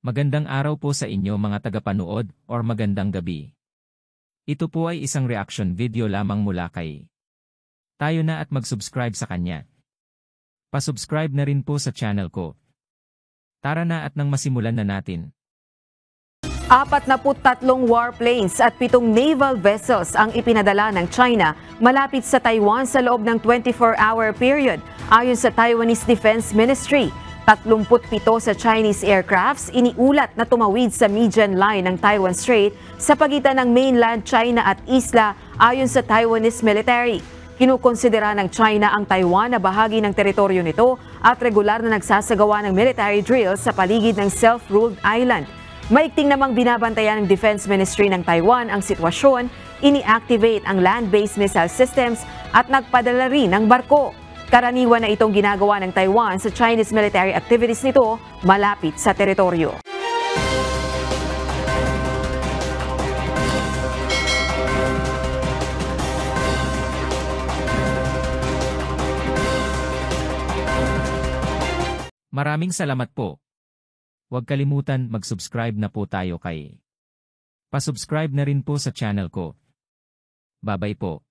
Magandang araw po sa inyo mga tagapanood or magandang gabi. Ito po ay isang reaction video lamang mula kay tayo na at mag-subscribe sa kanya. Pa-subscribe na rin po sa channel ko. Tara na at nang masimulan na natin. 43 warplanes at 7 naval vessels ang ipinadala ng China malapit sa Taiwan sa loob ng 24-hour period ayon sa Taiwanese Defense Ministry. 37 sa Chinese aircrafts iniulat na tumawid sa median line ng Taiwan Strait sa pagitan ng mainland China at isla ayon sa Taiwanese military. Kinukonsidera ng China ang Taiwan na bahagi ng teritoryo nito at regular na nagsasagawa ng military drills sa paligid ng self-ruled island. Maigting namang binabantayan ng Defense Ministry ng Taiwan ang sitwasyon, ini-activate ang land-based missile systems at nagpadala rin ng barko. Karaniwan na itong ginagawa ng Taiwan sa Chinese military activities nito malapit sa teritoryo. Maraming salamat po. Huwag kalimutan mag-subscribe na po tayo kay. Pa-subscribe na rin po sa channel ko. Bye-bye po.